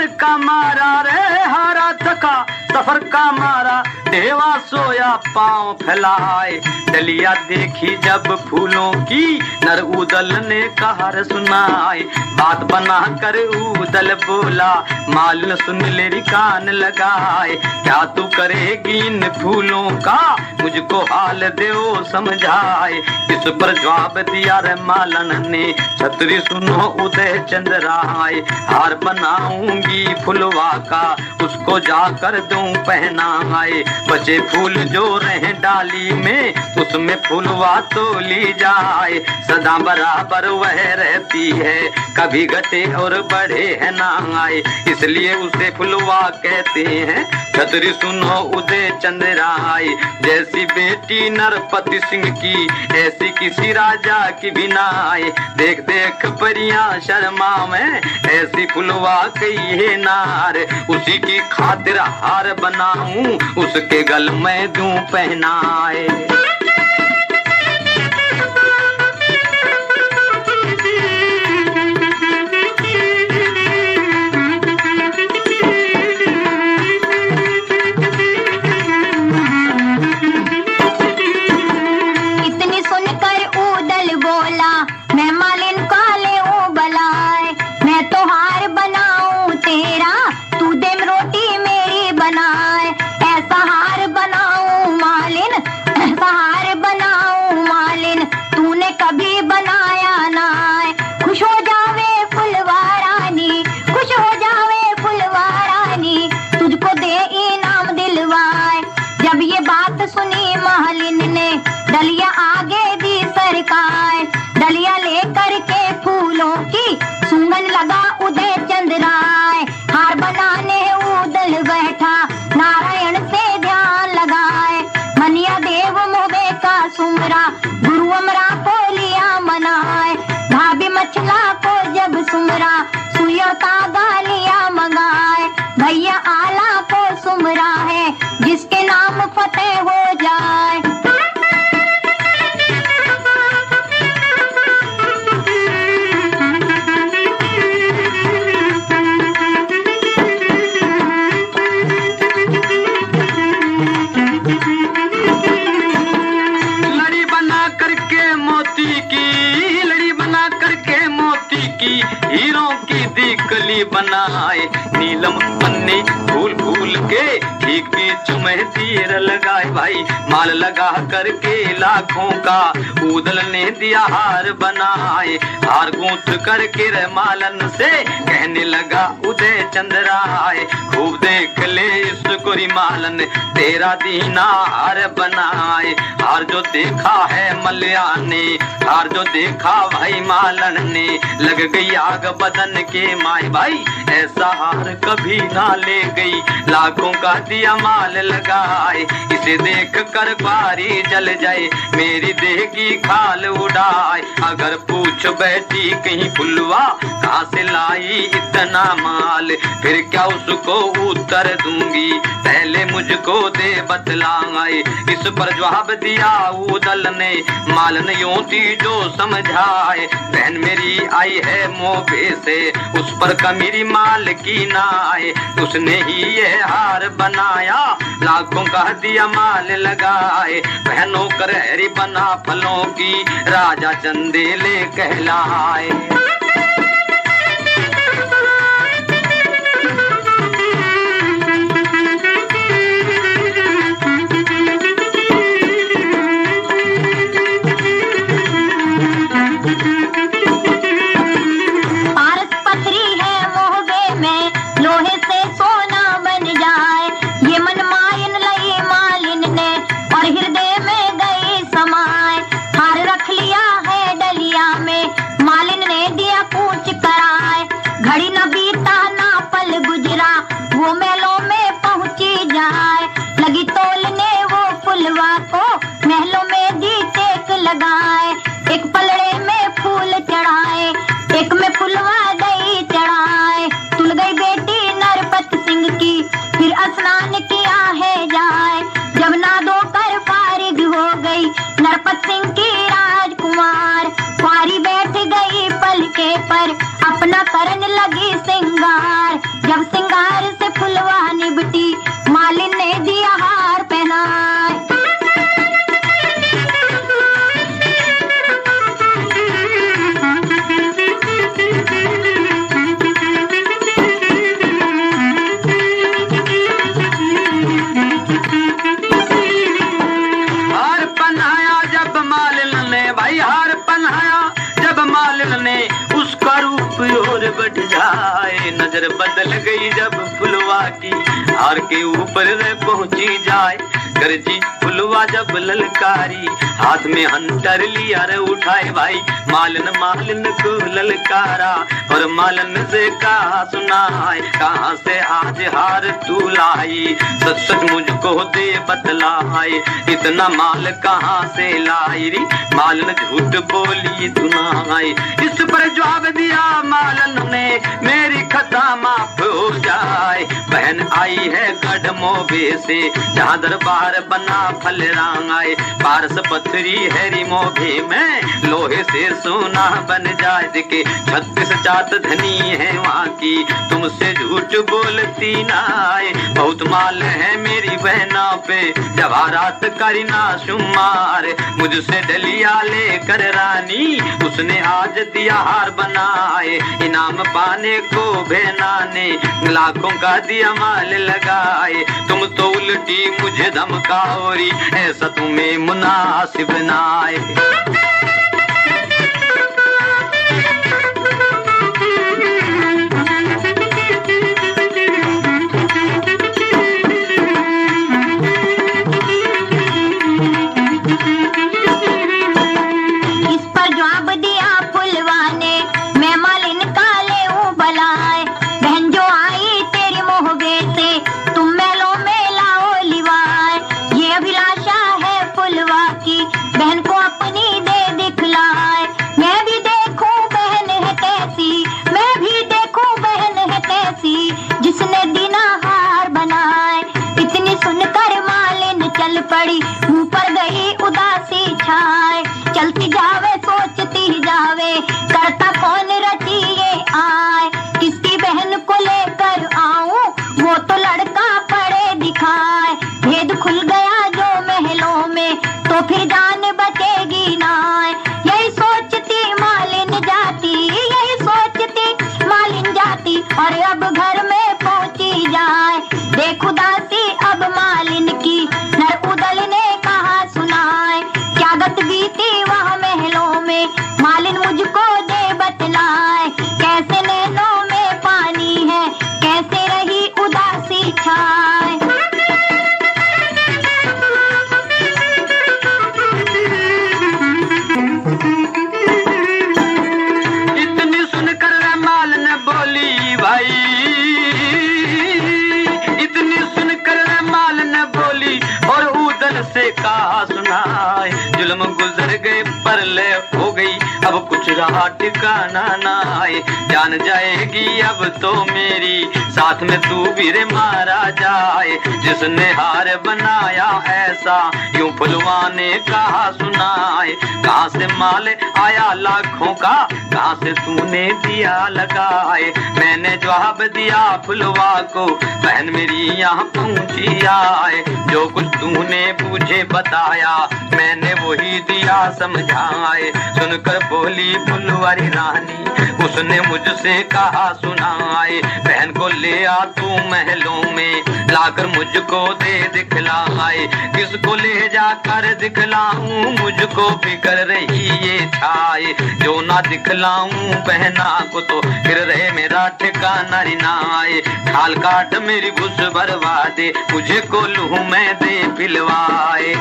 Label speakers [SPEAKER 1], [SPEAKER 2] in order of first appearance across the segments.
[SPEAKER 1] हार का मारा रे हारा थका सफर का मारा, देवा सोया पांव फैलाए। डलिया देखी जब फूलों की नर उदल ने कहर सुनाए। बात बना कर उदल बोला मालिन सुन ले कान लगाए। क्या तू करेगी इन फूलों का मुझको हाल देओ समझाए। इस पर जवाब दिया रे मालन ने छतरी सुनो उदय चंद्राए। हार बनाऊंगी फुलवा का उसको जाकर दूं पहनाए। बचे फूल जो रहे डाली में उसमें फुलवा तो ली जाए। सदा बराबर वह रहती है कभी घटे और बढ़े है ना आए, इसलिए उसे फुलवा कहते हैं। छतरी सुनो उदय चंद्राए। जैसी बेटी नरपति सिंह की ऐसी किसी राजा की भी ना आए। देख देख परियां शर्मा में ऐसी फुलवा कही है नार। उसी की खातिर हार बनाऊं उसके गल में दूं पहनाए।
[SPEAKER 2] डलिया आगे दी सरकार, डलिया लेकर के फूलों की सुंगन लगा उदय चंद्राए। हार बनाने उदल बैठा नारायण से ध्यान लगाए। मनिया देव मोबे का सुमरा गुरु अमरा को लिया मनाए। भाभी मछला को जब सुमरा सुइया तागा लिया मंगाए। भैया आला को सुमरा है जिसके नाम फतेह हो जाए।
[SPEAKER 1] हीरों की दीकली बनाए। नीलम पन्नी फूल फूल के ठीक बीच में तीर लगाए। भाई माल लगा करके लाखों का उदल ने दिया हार बनाए। हार गूंथ करके रे मालन से कहने लगा उदय चंद्राए। खूब देख ले इसको री मालन तेरा दीना हार बनाए। हार जो देखा है मल्या ने हार जो देखा भाई मालन ने लग गई आग बदन के माए। भाई ऐसा हार कभी ना ले गई लाखों का दिया माल लगाए। इसे देख कर बारी जल जाए मेरी देह की खाल उड़ाए। अगर पूछ बैठी कहीं फुलवा कहाँ से लाई इतना माल फिर क्या उसको उत्तर दूंगी पहले मुझको दे बतलाए। इस पर जवाब दिया उदल ने मालन यूं थी जो समझाए। बहन मेरी आई है मोबे से उस पर कमीरी माल की ना आए। उसने ही ये हार बनाया लाखों का दिया माल लगाए। बहनों कर हरी बना फलों की राजा चंदेले कहलाए। एक पलड़े में फूल चढ़ाए एक में फुलवा दही चढ़ाए। तुल गई बेटी नरपत सिंह की फिर स्नान किया है जाए। जब नादो कर फारिग हो गई नरपत सिंह की राजकुमार, कुंवारी बैठ गई पल के
[SPEAKER 2] पर अपना करन लगी सिंगार। जब सिंगार से फुलवा निबटी मालिन ने दिया हार पहनाए।
[SPEAKER 1] हार पहनाया जब मालिन ने भाई, हार पहनाया जब मालिन ने, उसका रूप और बढ़ जाए। नजर बदल गई जब फुलवा की, हार के ऊपर पहुंची जाए। गरजी फुलवा जब ललकारी, हाथ में हंटर लिया रे उठाए भाई। मालिन मालिन को ललकारा और मालिन से कहा सुनाए, कहाँ से आज हार तू लाई, सच सच मुझको दे बतलाए, इतना माल कहाँ से लाई री। मालिन झूठ बोली सुनाई, इस पर जवाब दिया मालिन ने, मेरी खता माफ हो जाए। बहन आई है गढ़ मोबे से, जहाँ दरबार बना फलरांगाए। पारस पथरी हैरी मोभे में, लोहे से सोना बन जाए। दिखे 36 जात धनी है वहाँ की, तुमसे झूठ बोलती ना आए। बहुत माल है मेरी बहना पे, जवाहरात करीना शुमार। मुझसे डलिया लेकर रानी, उसने आज दिया हार बनाए। इनाम पाने को बहना ने लाखों का दिया माल लगाए। तुम तो उल्टी मुझे धमकाओरी, ऐसा तुम्हें मुनासिब ना आए।
[SPEAKER 2] पड़ी ऊपर गई उदासी छाए। चलती जावे सोचती जावे, करता कौन रची ये आए। किसकी बहन को लेकर आऊं, वो तो लड़का पड़े दिखाए। भेद खुल गया जो महलों में, तो फिर जान बचेगी ना। यही सोचती मालिन जाती, यही सोचती मालिन जाती, और अब घर में पहुंची जाए। देख उदासी अब मालिन की, नर उदल ने कहा सुनाए। क्या गत बीती वह महलों में, मालिन मुझको दे बतलाए। कैसे नैनों में पानी है, कैसे रही उदासी छाए।
[SPEAKER 1] इतनी सुनकर मालिन बोली भाई, इतनी सुनकर मालिन बोली और उदल से कहा सुनाए। जुल्म गुजर गए पर ले हो गई, अब कुछ रहा ठिकाना ना आए। जान जाएगी अब तो मेरी, साथ में तू भी रे मारा जाए। जिसने हार बनाया ऐसा, यूं फुलवा ने कहा सुनाए। कहाँ से माल आया लाखों का, कहाँ से तूने दिया लगाए। मैंने जवाब दिया फुलवा को, बहन मेरी यहाँ पहुँची आए। जो कुछ तूने मुझे बताया, मैंने वही दिया समझाए। सुनकर बोली फुलवारी रानी, उसने मुझसे कहा सुनाए। बहन को ले आ तू महलों में, लाकर मुझको दे दिखलाए। किसको ले जाकर दिखलाऊं, मुझको फिकर रही ये छाए। जो ना दिखलाऊं बहना को, तो फिर रहे मेरा ठिकाना ना आए। खाल काट मेरी घुस भरवा दे, मुझे को लूं मैं दे पिलवाए।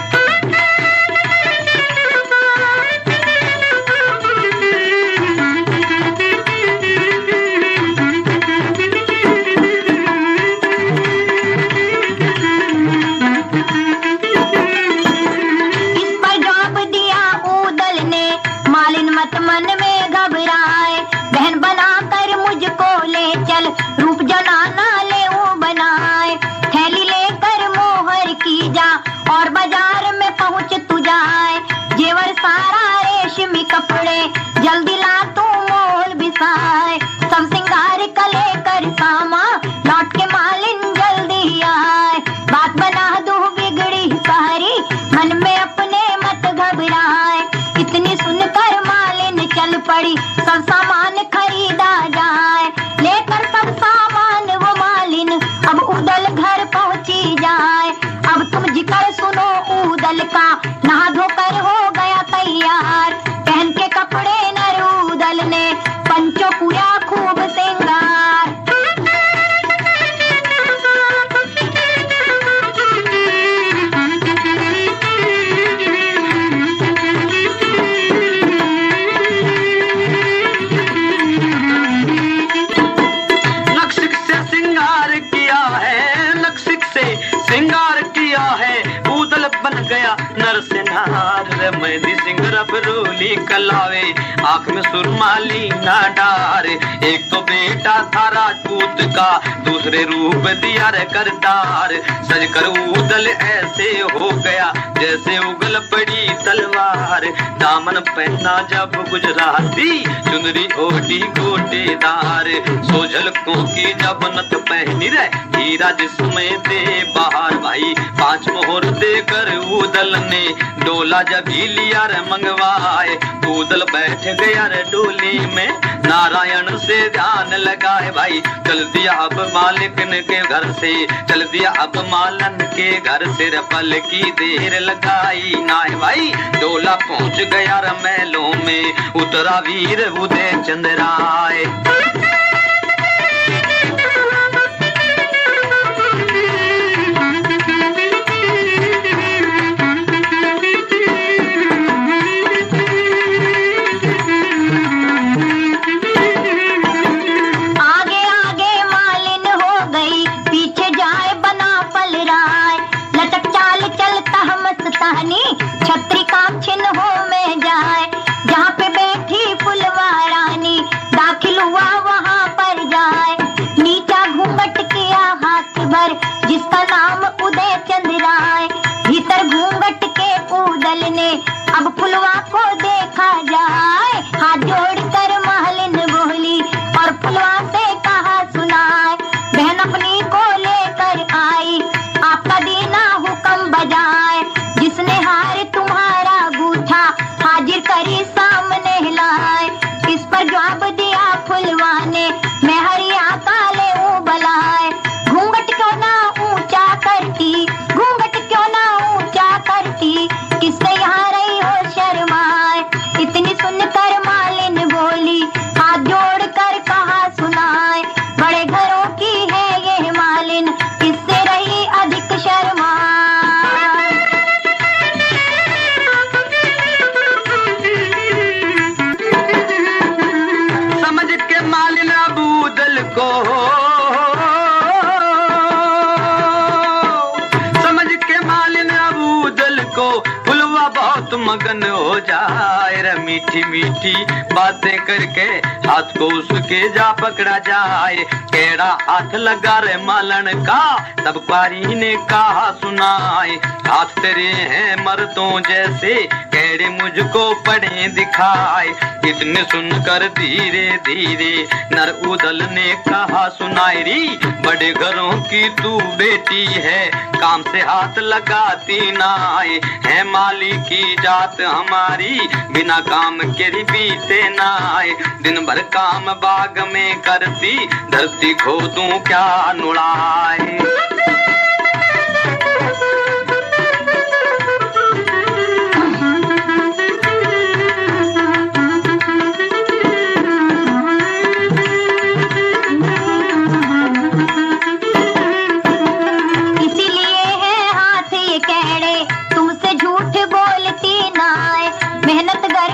[SPEAKER 2] मन में घबराए, बहन बनाकर मुझको ले चल, रूप जनाना ले वो बनाए। थैली लेकर मोहर की जा, और बाजार में
[SPEAKER 1] रे मेहंदी सिंह रबरोली कलावे, आंख में सुरमाली ना डार। एक तो बेटा था राजपूत का, दूसरे रूप दिया रे करतार। सज कर उदल ऐसे हो गया जैसे उगल पड़ी तलवार। दामन पहना जब गुजराती, चुनरी ओढ़ी गोटेदार। सोझलकों की जब नथ पहनी रे, हीरा जिसमें दे बाहर भाई। 5 मोहर देकर उदल ने डोला जब ही लिया रे मंगवाए। उदल बैठ गया रे डोली में, नारायण से ध्यान लगाए भाई। चल दिया अब मालिकन के घर से, चल दिया अब मालन के घर से। पल की देर लगाई नाय भाई, डोला पहुंच गया रे महलों में। उतरा वीर उदय चंद राय।
[SPEAKER 2] छत्री काम छिन्न हो में जाए, जहाँ पे बैठी फुलवा रानी, दाखिल हुआ वहाँ पर जाए। नीचा घूंघट किया हाथ भर, जिसका नाम उदय चंद राय। भीतर घूंघट के उदल ने अब फुलवा को देखा जाए। हाथ जोड़कर मालिन बोली और फुलवा से कहा सुनाए। बहन अपनी को लेकर आई, आपका दीना हुक्म बजाए। जिसने हार तुम्हारा गूथा, हाजिर करी सामने लाए। इस पर जवाब दिया फुलवा ने, मैं हरिया काले बलाए। घूंघट क्यों ना ऊंचा करती, घूंघट क्यों ना ऊंचा करती, किससे यहाँ रही हो शर्माए। इतनी सुनकर मालिन बोली, हाथ जोड़ कर कहा सुनाए। बड़े घरों की है ये मालिन, किससे रही अधिक शर्माए।
[SPEAKER 1] बहुत मगन हो जाए रे, मीठी मीठी बातें करके हाथ को उसके जा पकड़ा जाए। केड़ा हाथ लगा रे मालन का, तब क्वारी ने कहा सुनाए। हाथ तेरे हैं मर्दों जैसे, केड़े मुझको पड़े दिखाए। इतने सुनकर धीरे धीरे नर उदल ने कहा सुनाए री, बड़े घरों की तू बेटी है, काम से हाथ लगाती ना आए। है माली की जात हमारी, बिना काम के बीते ना आए। दिन भर काम बाग में करती, धरती खोदूं क्या नुड़ाए।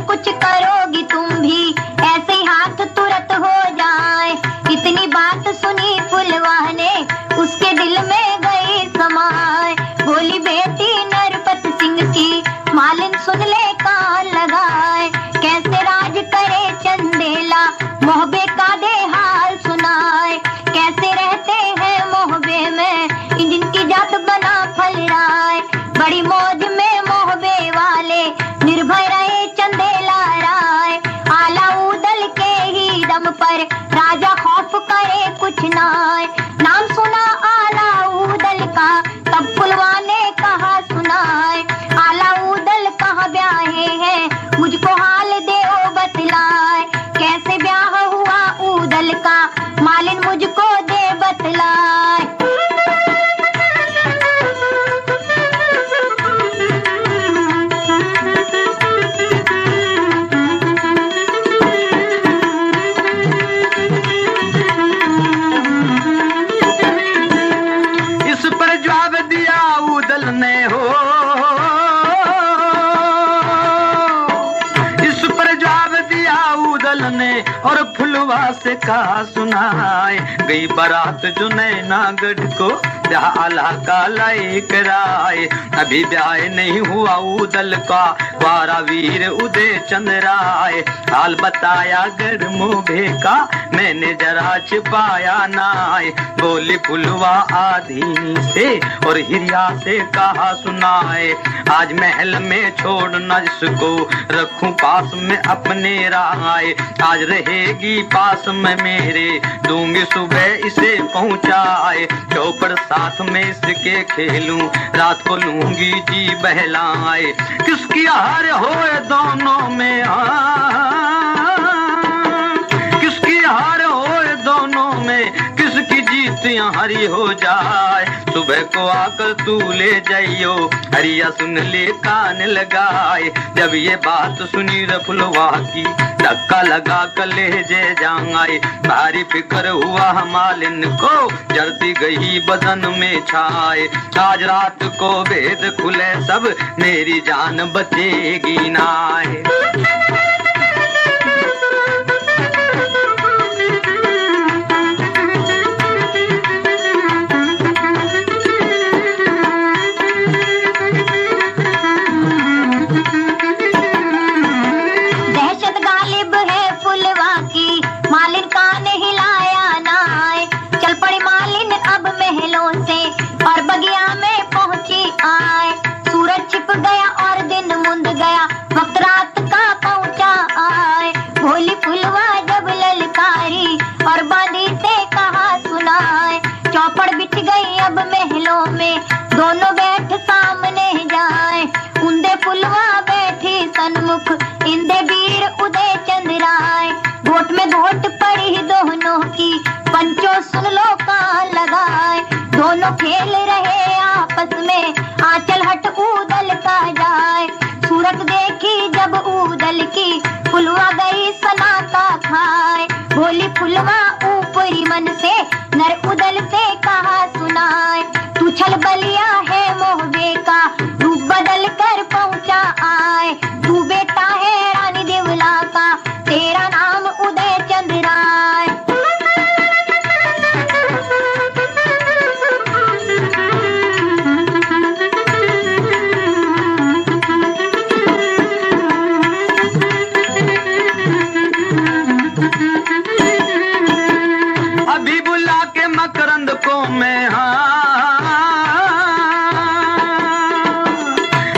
[SPEAKER 2] कुछ करोगी तुम भी, ऐसे ही हाथ तुरंत हो जाए। इतनी बात सुनी फुलवा ने, उसके दिल में गई समाए। बोली बेटी नरपत सिंह की, मालिन सुन ले कान लगाए। कैसे राज करे चंदेला, मोहबे का दे हाल सुनाए। कैसे रहते हैं मोहबे में, जिनकी जात बना फल राय। बड़ी मौज में मोहबे वाले, निर्भय रहे चंदेला राय। आला उदल के ही दम पर, राजा खौफ करे कुछ नाय। नाम सुना आला उदल का, तब फुलवा ने कहा सुनाए। आला उदल कहाँ ब्याहे हैं, मुझको हाल दे ओ बतलाए। कैसे ब्याह हुआ उदल का, मालिन मुझको दे बतलाए।
[SPEAKER 1] और फुलवा से कहा सुनाए। गई बारात जो नैनागढ़ को, ब्याह आल्हा का लाई कराए। अभी ब्याह नहीं हुआ उदल का, वारा वीर उदय चंद राय। हाल बताया गढ़ मोभे का, मैंने जरा छिपाया नाय। बोली फुलवा आधीनी से और हिरिया से कहा सुनाए। आज महल में छोड़ न जिसको, रखूं पास में अपने राय। आज रहेगी पास में मेरे, दूंगी सुबह इसे पहुंचाए। चौपड़ साथ में इसके खेलूं, रात को लूंगी जी बहलाए। किसकी हार होए दोनों में, किसकी हार होए दोनों में, किसकी जीत हरी हो जाए। सुबह को आकर तू ले जाइयो, हरिया सुन ले कान लगाए। जब ये बात सुनी रफुलवा की, धक्का लगा कलेजे जाए। भारी फिक्र हुआ मालिन को, जलती गई बदन में छाए। आज रात को भेद खुले सब, मेरी जान बचेगी नाय। दोनों बैठ सामने जाए, उन्दे फुलवा बैठी सन्मुख, इंदे वीर उदय चंद राय। घोट में घोट पड़ी दोनों की, पंचों सुन लो कान लगाए। दोनों खेल रहे आपस में, आंचल हट ऊदल का जाए। सूरत देखी जब ऊदल की, फुलवा गई सनाता खाए। बोली फुलवा ऊपरी मन से, नर उदल से कहा सुनाए। तू छल बलिया है मोहबे का, रूप बदल कर पहुंचा आए। तू बेटा है रानी देवला का, तेरा नाम उदय चंद राय। अभी बुला के मकरंद को मैं,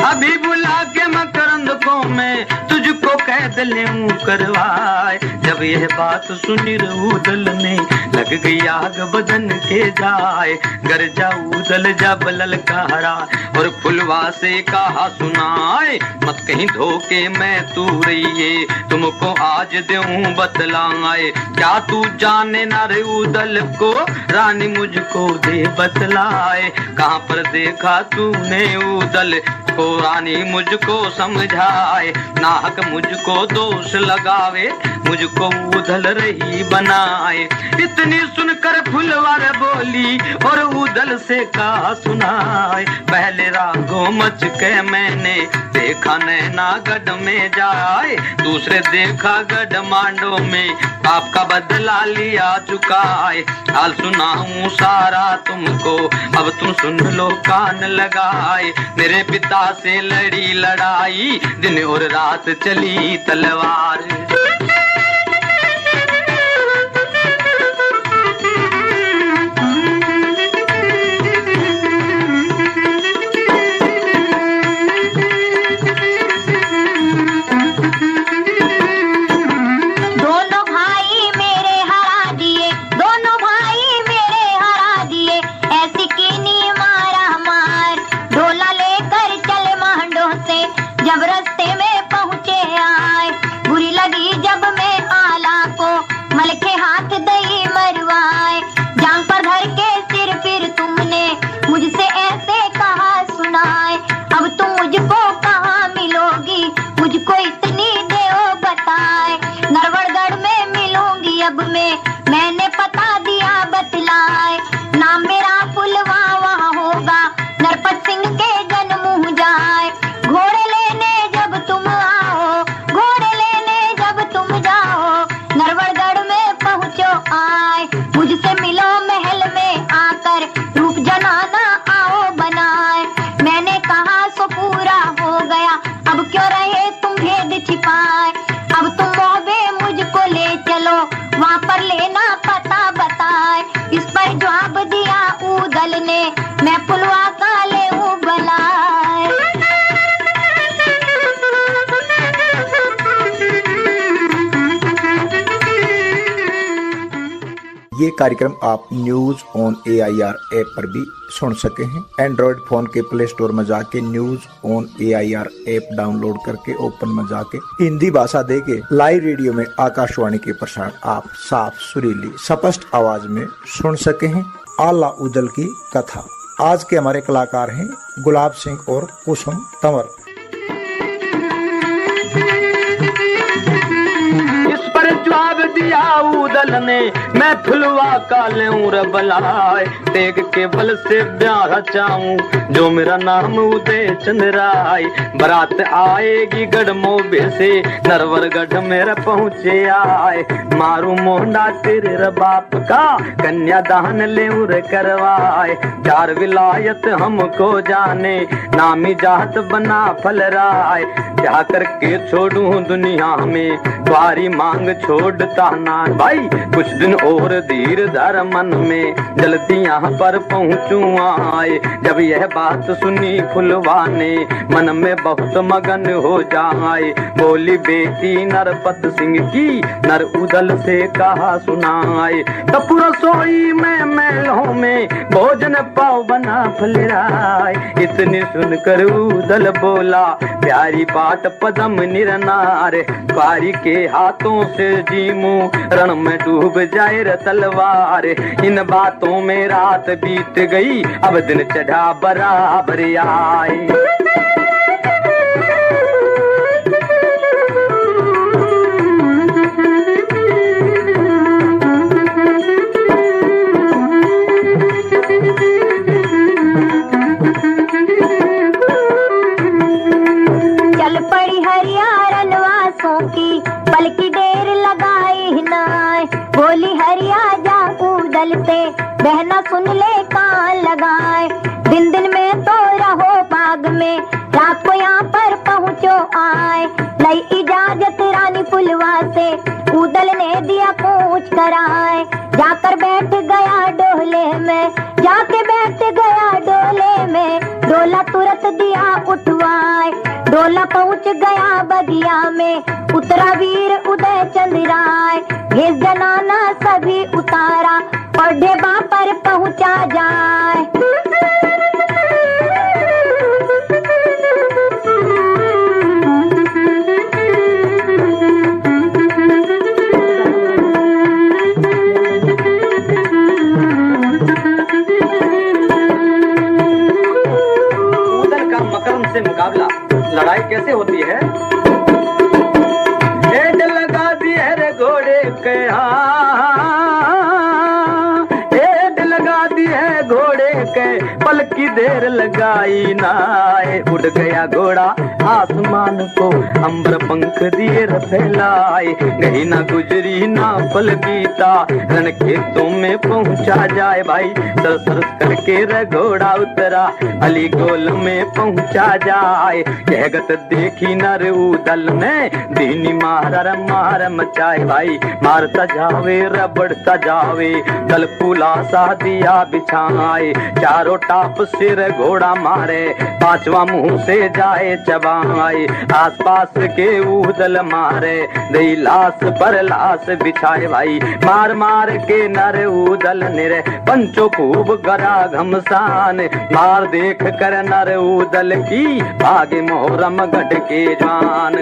[SPEAKER 1] अभी बुला के मकरंद को मैं, तुझको कैद लेऊं करवाए। जब यह बात सुनी उदल ने, लग गई आग बदन के जाए। गर जा उदल जा बलल कहरा, और फुलवा से कहा सुनाए। मत कहीं धोखे में तू रहिए, तुमको आज देऊं बतलाए। क्या तू जाने ना रे उदल को, रानी मुझको दे बतलाए। कहाँ पर देखा तूने उदल को, रानी मुझको समझाए। नाहक मुझको दोष लगावे, मुझको उदल रही बनाए। इतनी सुनकर फुलवार बोली, और उदल से कहा सुनाए। पहले रागो मच के मैंने, देखा नैना गढ़ में जाए। दूसरे देखा गढ़ मांडो में, आपका बदला लिया चुका है। हाल सुनाऊं सारा तुमको, अब तुम सुन लो कान लगाए। मेरे पिता से लड़ी लड़ाई, दिन और रात चली तलवार।
[SPEAKER 2] जब रास्ते में पहुँचे आए, बुरी लगी जब मैं आला को, मलके हाथ दई मरवाए। जांग पर धर के सिर फिर तुमने, मुझसे ऐसे कहा सुनाए। अब तुम मुझको कहाँ मिलोगी, मुझको इतनी देओ बताए। नरवड़गढ़ में मिलूंगी अब मैंने पता दिया बतलाए। नाम मेरा फुलवा वहाँ होगा, नरपत सिंह के जन्म जाए। घोड़े लेने जब तुम आओ, घोड़े लेने जब तुम जाओ, नरवड़गढ़ में पहुँचो आए। मुझसे मिलो महल में आकर, रूप जना ना पता बताए। इस पर जवाब दिया उदल ने, मैं पुलवा का ले बलाए।
[SPEAKER 3] ये कार्यक्रम आप न्यूज ऑन AIR ऐप पर भी सुन सके हैं। एंड्रॉइड फोन के प्ले स्टोर में जाके news on AIR app download करके ओपन में जाके हिंदी भाषा देके लाइव रेडियो में आकाशवाणी के प्रसारण आप साफ सुरीली स्पष्ट आवाज में सुन सके हैं। आला उदल की कथा। आज के हमारे कलाकार हैं गुलाब सिंह और कुसुम तंवर।
[SPEAKER 1] जवाब दिया उदल ने, मैं फुलवा का लेऊं बलाए। तेग के बल से ब्याह चाहूं, जो मेरा नाम उदय चंद्राय। बरात आएगी गढ़ मोबे से, नरवर गढ़ मेरे पहुँचे आए। मारू मोहना तेरे बाप का, कन्यादान लेऊं रे करवाए। चार विलायत हमको जाने, नामी जात बना फलराय। जा करके छोड़ूं दुनिया में, तुम्हारी मांग छोड़ता ना भाई। कुछ दिन और धीर धर मन में, जल्दी यहाँ पर पहुँचूं आए। जब यह बात सुनी फुलवा ने, मन में बहुत मगन हो जाए। बोली बेटी नरपत सिंह की, नर उदल से कहा सुनाए। तब रसोई में महलों में, भोजन पाव बना फलराय। इतनी सुनकर उदल बोला, प्यारी बाट पदम निरनार। कारी के हाथों से जीमू, रण में डूब जाए रे तलवार। इन बातों में रात बीत गई, अब दिन चढ़ा बराबर आए।
[SPEAKER 2] चल पड़ी हरियाणा वासों की, पल की देर लगाई नाय। बोली हरिया जा उदल से, बहना सुन ले कान लगाए। दिन दिन में तो रहो बाग में, रात को यहाँ पर पहुँचो आए। लई इजाजत रानी फुलवा से, उदल ने दिया पूछ कराए। जाकर बैठ गया डोले में, जाके बैठ गया डोले में। डोला तुरंत दिया उठवाए, डोला पहुँच गया बगिया में। उतरा वीर उदय चंद्राय, घेस जनाना सभी उतारा, और ढेबा पर पहुँचा जाए।
[SPEAKER 1] उदल का मकरंद से मुकाबला, लड़ाई कैसे होती है? हेड लगा दी है रे घोड़े के, हेड लगा दी है घोड़े के, पल की देर लगाई नाए। उड़ गया घोड़ा आसमान को, अंबर पंख दिए फैलाए। गई ना गुजरी ना पल बीता, रण खेतों में पहुंचा जाए भाई। सर करके रे घोड़ा उतरा, अली गोल में पहुंचा जाए। कहगत देखी नर उदल ने, दीनी मार मार मचाए भाई। मारता जावे रबड़ता जावे, दल पुला सा दिया बिछाए। चारों टाप सिर घोड़ा मारे, पांचवा मुंह से जाए चबाए। आसपास के उदल मारे, दई लाश पर लाश बिछाए भाई। मार मार के नर उदल निरे, पंचो खूब गरा घमसान। मार देख कर नर उदल की, भागे मोहरम गढ़ के जवान।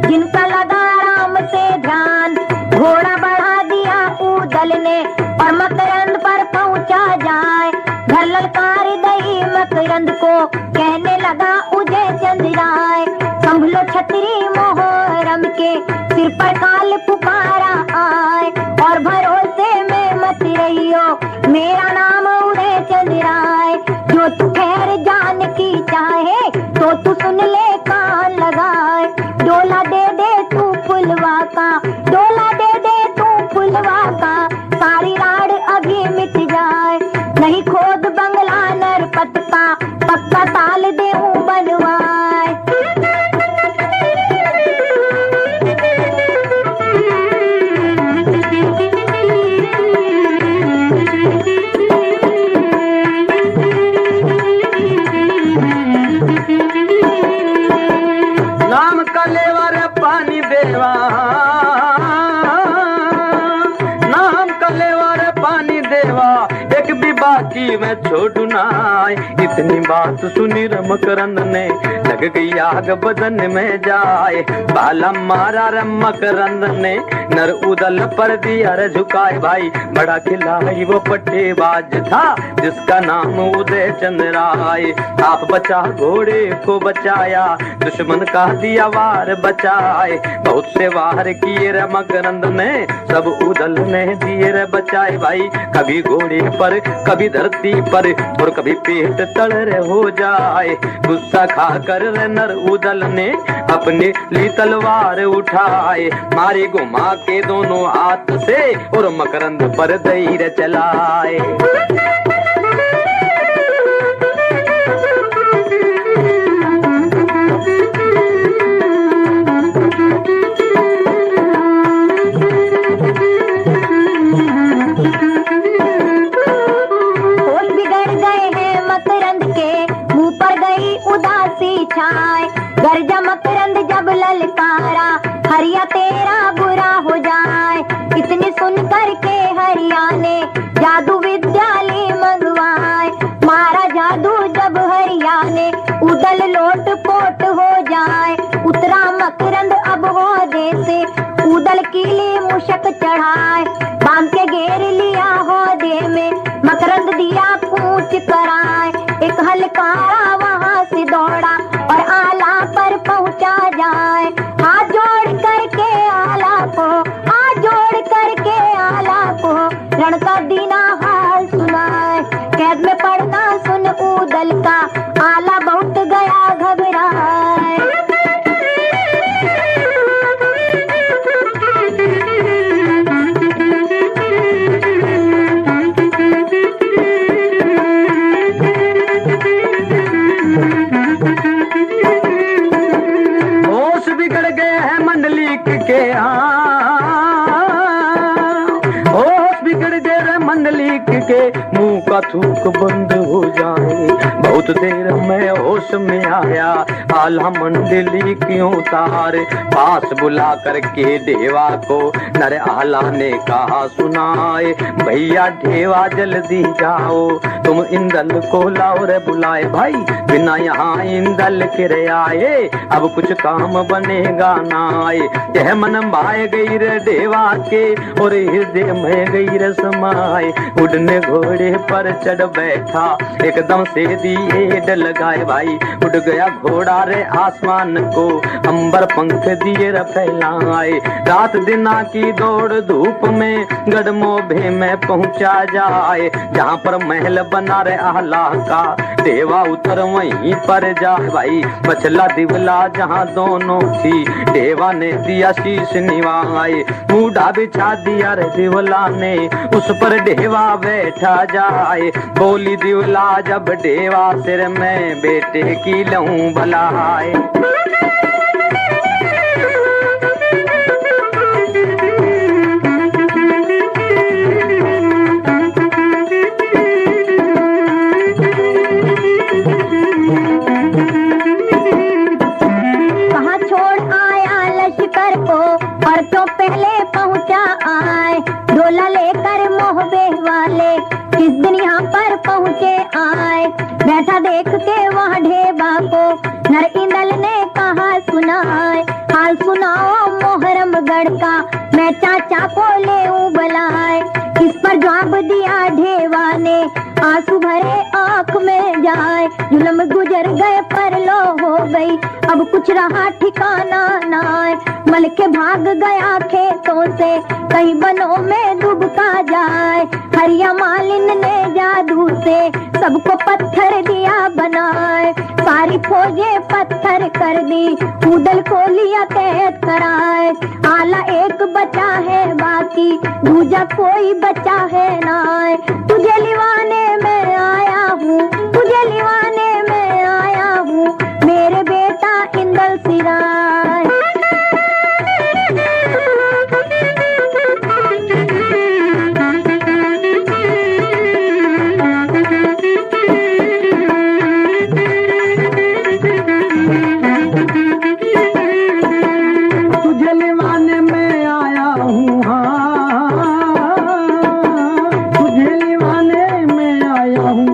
[SPEAKER 2] जिनका लगा राम से ध्यान, घोड़ा बढ़ा दिया उदल ने, और मकरंद पर पहुंचा जाए। घर ललकार दई मकरंद को, कहने लगा उदय चंद्राय। संभलो छतरी मोहरम के, सिर पर काल पुकारा आए। और भरोसे में मत रहियो, मेरा नाम उदय चंद्राय। जो तू खैर जान की चाह,
[SPEAKER 1] चोली में छोड़ू नाय। इतनी बात सुनी मकरंद ने लग गई आग बदन में जाए। बाला मारा मकरंद ने नर उदल पर दिया रे झुकाए। भाई बड़ा खिलाई वो पट्टेबाज था जिसका नाम उदय चंद्र राय। आप बचा घोड़े को बचाया, दुश्मन का दिया वार बचाए। बहुत से वार किए रे मकरंद ने, सब उदल ने दिए रे बचाए। भाई कभी घोड़े पर, कभी धरती पर, और कभी पेट तल रे हो जाए। गुस्सा खाकर रे नर उदल ने अपने ली तलवार उठाए। मारे घुमा के दोनों हाथ से और मकरंद पर दई चलाए।
[SPEAKER 2] होश बिगड़ गए हैं मकरंद के, मुंह पर गई उदासी छाए। गर्जा मकरंद जब ललकारा, हरिया तेरा बुरा हो जाए। इतनी सुन करके हरिया ने जादू विद्यालय मंगवाए। मारा जादू जब हरिया ने, उदल लोट पोट हो जाए। उतरा मकरंद अब हो से, उदल कीली मुशक चढ़ाए। बांध के घेर लिया हो दे में, मकरंद दिया कूच कराए। एक हलकारा वहां से दौड़ा और आला पर पहुंचा जाए। हाथ जोड़ करके आला को, हाथ जोड़ करके आला को रण का दीना हाल सुनाए। कैद में पड़ना सुन उदल का, आला बहुत गया घबराए।
[SPEAKER 1] होश बिगड़ गए हैं मंडलिक के, होश बिगड़ गए रे मंडलिक के, मुंह का थूक बंद हो जाए। बहुत देर में होश में आया, आला मंडली क्यों तार। पास बुला करके ढेवा को नर आला ने कहा सुनाए। भैया ढेवा जल्दी जाओ, तुम इंदल को लाओ रे बुलाए। भाई बिना यहाँ इंदल के रे आए, अब कुछ काम बनेगा ना आए। यह मन भाए गई रे ढेवा के, और हृदय में गई रे समाए। उड़ने घोड़े पर चढ़ बैठा, एकदम से दिए डल लगाए। भाई उड़ गया घोड़ा रे आसमान को, अंबर पंख दिए रे फैलाए। रात दिना की दौड़ धूप में, गढ़मोभे में पहुंचा जाए। जहाँ पर महल बना रे आला का, देवा उतर वहीं पर जाए। भाई बचला दिवला जहाँ दोनों थी, देवा ने दिया शीश निवाए। मूढ़ा बिछा दिया रे दिवला ने, उस पर देवा बैठा जाए। बोली दिवला जब देवा सिर में, बेटे की लहूं भलाए।
[SPEAKER 2] कहाँ छोड़ आया लश्कर को, बरसों पहले पहुंचा आए। ढोला लेकर मोहबे वाले किस दिन यहाँ पर पहुँचे आए। बैठा देख के वहाँ ढेबा को, नर इंदल ने कहा सुनाए। हाल सुनाओ मोहरमगढ़ का, मैं चाचा को ले बुलाए। इस पर जवाब दिया ढेवा ने, आंसू भरे आंख में जाए। जुल्म गुजर गए पर लो हो गई, अब कुछ रहा ठिकाना ना। मल के भाग गया खेतों से, कहीं बनों में डूबता जाए। हरिया मालिन ने जादू से सबको पत्थर दिया बनाए। सारी फौजें पत्थर कर दी, उदल को लिया कैद कराए। आला एक बचा है बाकी, दूजा कोई बचा है ना। तुझे लिवाने में आया हूँ, तुझे लिवाने में आया हूँ, मेरे बेटा इंदल सिराय।
[SPEAKER 1] तुझे लिवाने में आया हूँ, हाँ तुझे लिवाने में आया हूँ,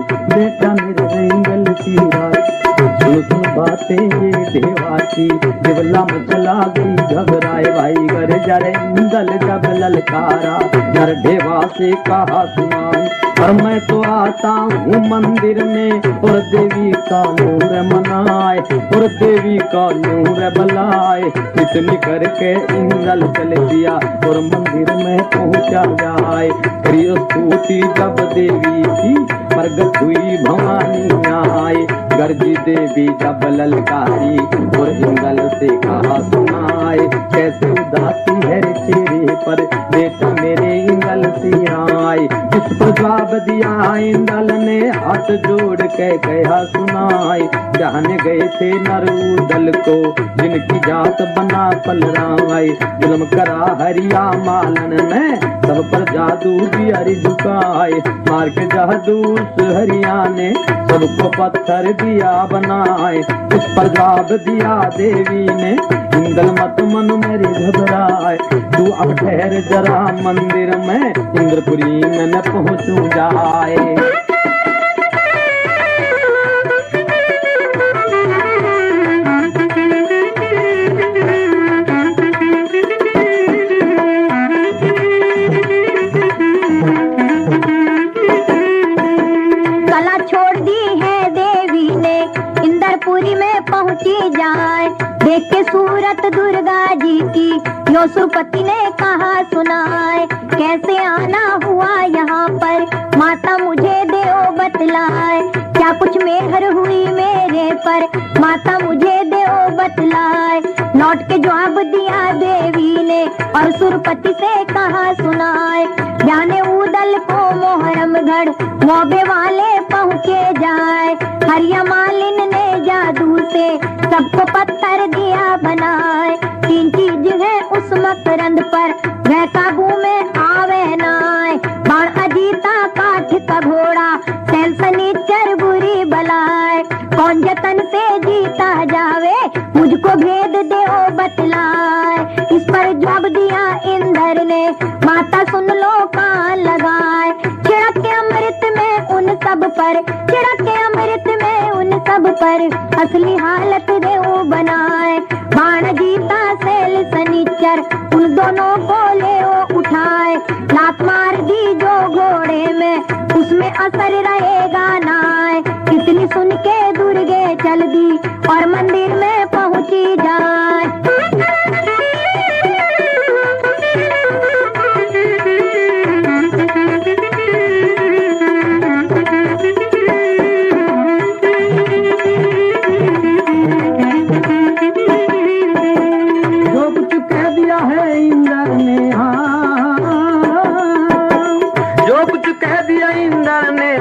[SPEAKER 4] ये देवासी देवला मचला गई घबराए भाई घर जरे इंदल जब ललकारा नर देवा से कहा सुनाई और मैं तो आता हूँ मंदिर में और देवी का नूर मनाए और देवी का नूर बलाए इतनी करके इंदल चल दिया और मंदिर में पहुँचा जाए स्तुति जब देवी की प्रगट हुई भवानी आए गर्जी देवी जब ललकारी और इंदल से कहा सुनाए कैसे उदासी है चेहरे पर बेटा मेरे इंदल से आए इस पर जवाब दिया इंदल ने हाथ जोड़ के कहा सुनाए जाने गए थे नरूदल को जिनकी जात बना पलराए जुल्म करा हरिया मालन ने सब पर जादू दिया झुकाए मार के जादू हरिया ने सबको पत्थर दिया बनाए इस पर जवाब दिया देवी ने इंदल मत मन मेरे घबराए तू अब ठहर जरा मंदिर में इंद्रपुरी में न पहुँचू जाए
[SPEAKER 2] जाए देख के सूरत दुर्गा जी की योसुपति ने कहा सुनाए कैसे आना हुआ यहाँ पर माता मुझे देओ बतलाए क्या कुछ मेहर हुई मेरे पर माता मुझे देओ बतलाए लौट के जवाब दिया देवी ने और सुरपति से कहा सुनाए जाने उदल को मोहरमगढ़ मोबे वाले पहुँचे जाए हरिया मालिन ने जादू से सबको पत्थर दिया बनाए तीन चीज है उस मकरंद पर वह काबू में आवे नाए बाण अजीता काठ का घोड़ा सैल सनीचर बुरी बलाए कौन जतन से जीता जावे मुझको भेद देओ बतलाए इस पर जवाब दिया इंद्र ने माता सुन लो कान लगाए छिड़क के अमृत में उन सब पर छिड़क के अमृत में उन सब पर असली हालत देओ बनाए बाण जीता सैल सनीचर उन दोनों को ले उठाए लात मार दी जो घोड़े में उसमें असर रहेगा नाए इतनी सुन के दुर्गे चल दी और मंदिर में पहुंची जाए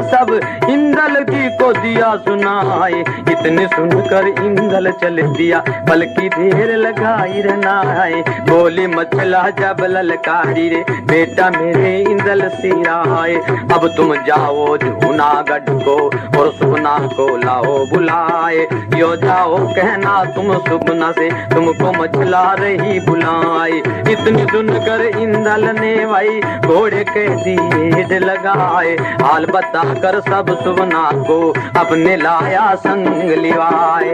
[SPEAKER 4] सब इंदल जी को दिया सुनाए इतने सुनकर इंदल चल दिया बल्कि देर लगाई रनाए बोले मचला जब ललकारी रे बेटा मेरे इंदल सिराए अब तुम जाओ जूनागढ़ को और सुगना को लाओ बुलाए यो जाओ कहना तुम सुगना से तुमको मचला रही बुलाए इतनी सुनकर इंदल ने भाई घोड़े के दिए लगाए हाल बता कर सब सुगना को अपने लाया संग लिवाए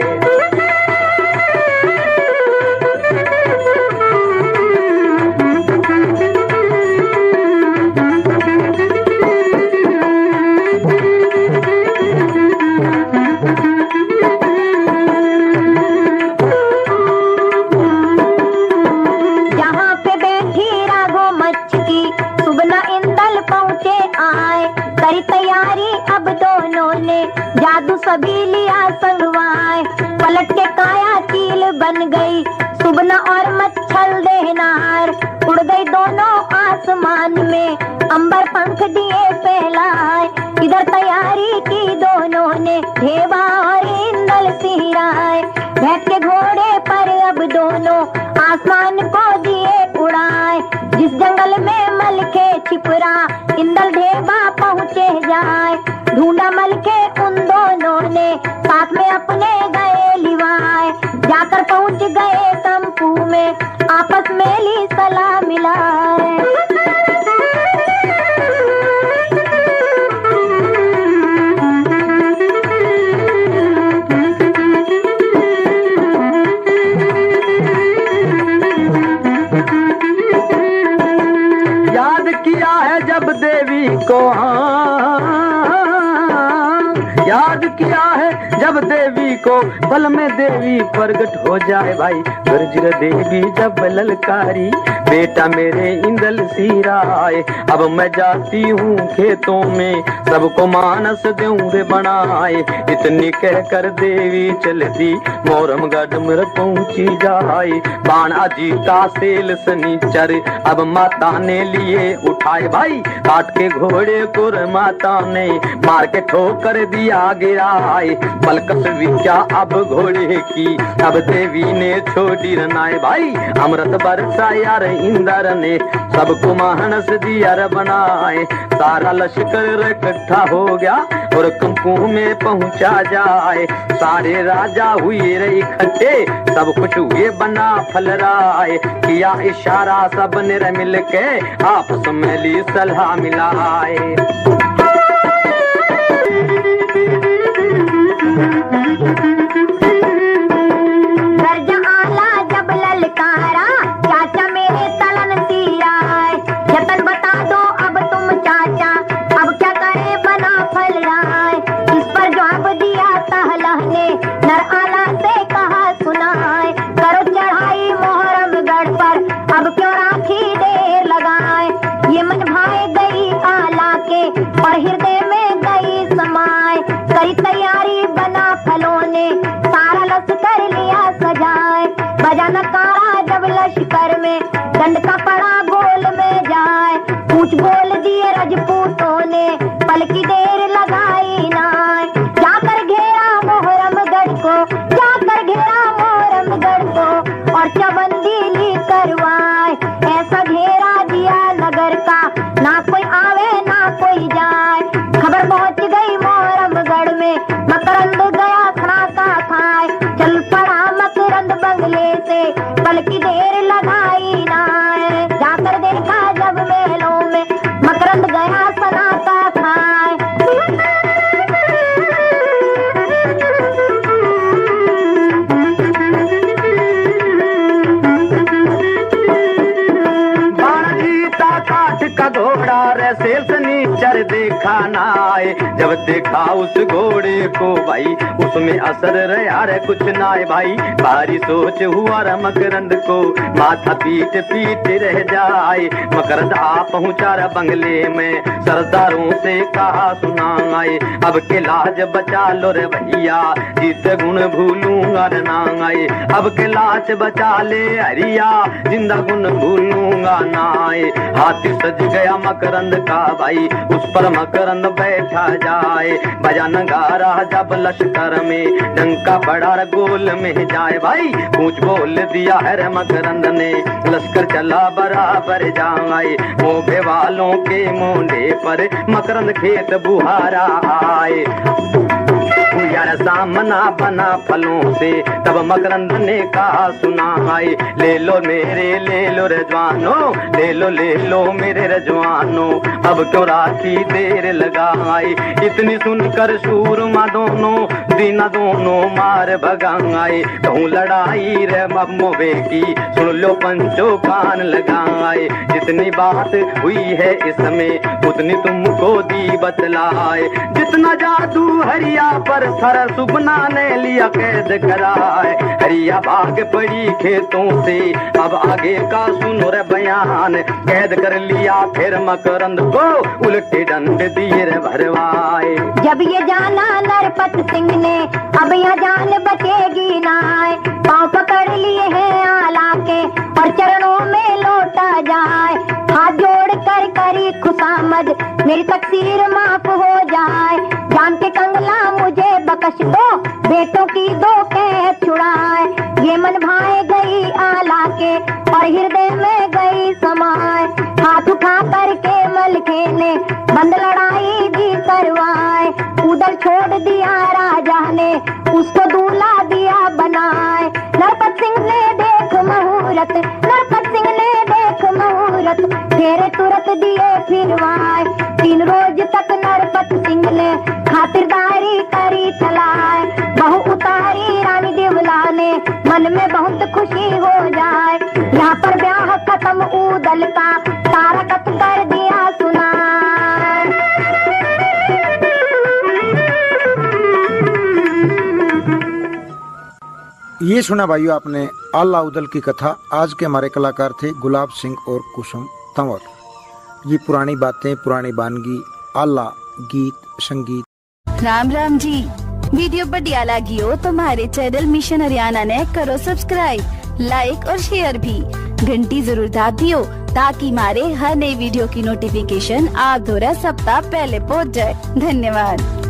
[SPEAKER 2] जहाँ पे बैठी राघो मच्छ की सुगना इंदल पहुँचे आए करी तैयारी अब दोनों ने जादू सभी लिया संगवाए पलट के काया चील बन गई सुगना और मच्छल देहनार उड़ गई दोनों आसमान में अंबर पंख दिए फैलाए इधर तैयारी की दोनों ने देवा और इंदल सिहराए बैठ के घोड़े पर अब दोनों आसमान को दिए उड़ाए जिस जंगल में मल के छिपरा इंदल ढेबा पहुँचे जाए ढूंढा मल के उन दोनों ने साथ में अपने गए लिवाए जाकर पहुँच गए तंपू में आपस में ली सलाह मिलाए
[SPEAKER 4] को बल में देवी प्रगट हो जाए भाई। गर्जिर देवी जब ललकारी बेटा मेरे इंदल सिराए। अब मैं जाती हूँ खेतों में सबको मानस दूं रे बनाए। इतनी कहकर देवी चलती मोरम गढ़ में पहुंची जाए। बाणा जीता सेल सनीचर अब माता ने लिए उठाए भाई। काट के घोड़े को माता ने मार के ठोकर दिया गिराए। पलकस विद्या अब घोड़े की अब देवी ने छोड़ी रनाए भाई। अमृत बरसा यार इंदर ने सबको मानस दिया रे बनाए। सारा लश्कर इकट्ठा हो गया और कंकु में पहुंचा जाए। सारे राजा हुए रे इकट्ठे सब कुछ हुए बना फलराए। किया इशारा सब ने मिल के आपस में ली सलाह मिलाए।
[SPEAKER 2] गर्जा आला जब ललकारा चाचा मेरे तलन सिराए। जतन बता दो अब तुम चाचा अब क्या करे बना फल राय। इस पर जवाब दिया तहलह ने नर आला से कहा सुनाए। करो चढ़ाई मोहरमगढ़ पर अब क्यों राखी देर लगाए। ये मन भाए गई आला के और हृदय में गई समाए। कई तैयारी बना फलों ने सारा लश्कर लिया सजाए। बजा नकारा जब लश्कर में दंड का पड़ा गोल में जाए। पूछ बोल दिए रजपूतों ने पल की देर लगाई नाय। जाकर घेरा मोहरमगढ़ को जाकर घेरा मोहरमगढ़ को और चबंदी ली करवाए। ऐसा घेरा दिया नगर का ना कोई आवे ना कोई जाए। खबर पहुंच गई मोहरमगढ़ में मकरंद गया खड़ाका खाए। चल पड़ा मकरंद बंगले से पल की देर लगाई नाय। जाकर देखा जब मेलों में मकरंद गया सनाता खाए।
[SPEAKER 4] काठ का घोड़ा रे सेल्स नीचर देखा ना आए। जब देखा उस घोड़े को भाई उसमें असर रहा रे कुछ ना आए भाई। भारी सोच हुआ रे मकरंद को माथा पीट पीट रह जाए। मकरंद आ पहुंचा रे बंगले में सरदारों से कहा सुनाए। अब के लाज बचा लो रे भैया जीत गुण भूलूंगा रे ना आए। अब के लाज बचा ले हरिया जिंदा गुण भूलूंगा ना आए। हाथी सज गया मकरंद का भाई उस पर मकरंद बैठा जाए। बजा नगारा जब लश्कर में डंका पड़ा गोल में जाए भाई। पूछ बोल दिया है रे मकरंद ने लश्कर चला बराबर जाए। मोबे वालों के मोंढे पर मकरंद खेत बुहारा आए। यार सामना बना फलों से तब मकरंद ने कहा सुनाए। ले लो मेरे ले लो रजवानो ले लो मेरे रजवानो अब क्यों राखी देर लगाई। इतनी सुनकर सूरमा दोनों दीना दोनों मार भगाए। कहूँ लड़ाई रे मोबे की सुन लो पंचो कान लगाए। जितनी बात हुई है इसमें उतनी तुमको दी बतलाए। जितना जादू हरिया पर सर सुबना ने लिया कैद कराए। हरिया भाग पड़ी खेतों से अब आगे का सुनो रे बयान। कैद कर लिया फिर मकरंद को उल्टे डंड दिए रे भरवाए।
[SPEAKER 2] जब ये जाना नरपत सिंह ने अब यह जान बचेगी नाय। पाँव पकड़ लिए हैं आला के और चरणों में लौटा जाए। हाथ जोड़ कर करी खुशामद मेरी तकसीर माफ हो जाए। जान के कंगला मुझे बख्श दो बेटों की दो कैद छुड़ाए। ये मन भाए गई आला के और हृदय में गई समाए। हाथ उठा करके मलखे ने बंद लड़ाई भी करवाए। उधर छोड़ दिया राजा ने उसको दूल्हा दिया बनाए। नरपत सिंह ने देख मुहूर्त नरपत सिंह ने देख मुहूर्त फेरे तुरंत दिए फिरवाए। 3 रोज तक नरपत सिंह ने खातिरदारी करी चलाए। बहू उतारी रानी देवला ने मन में बहुत खुशी हो जाए। यहाँ पर ब्याह खत्म उदल का सारा कत कर दिया सुना।
[SPEAKER 3] ये सुना भाइयों आपने आला उदल की कथा। आज के हमारे कलाकार थे गुलाब सिंह और कुसुम तंवर। ये पुरानी बातें, पुरानी वानगी, आला गीत संगीत।
[SPEAKER 5] राम राम जी, वीडियो बढ़िया लगी हो तो हमारे चैनल मिशन हरियाणा ने करो सब्सक्राइब, लाइक और शेयर भी। घंटी जरूर दाब दियो ताकि हमारे हर नई वीडियो की नोटिफिकेशन आप द्वारा सप्ताह पहले पहुंच जाए। धन्यवाद।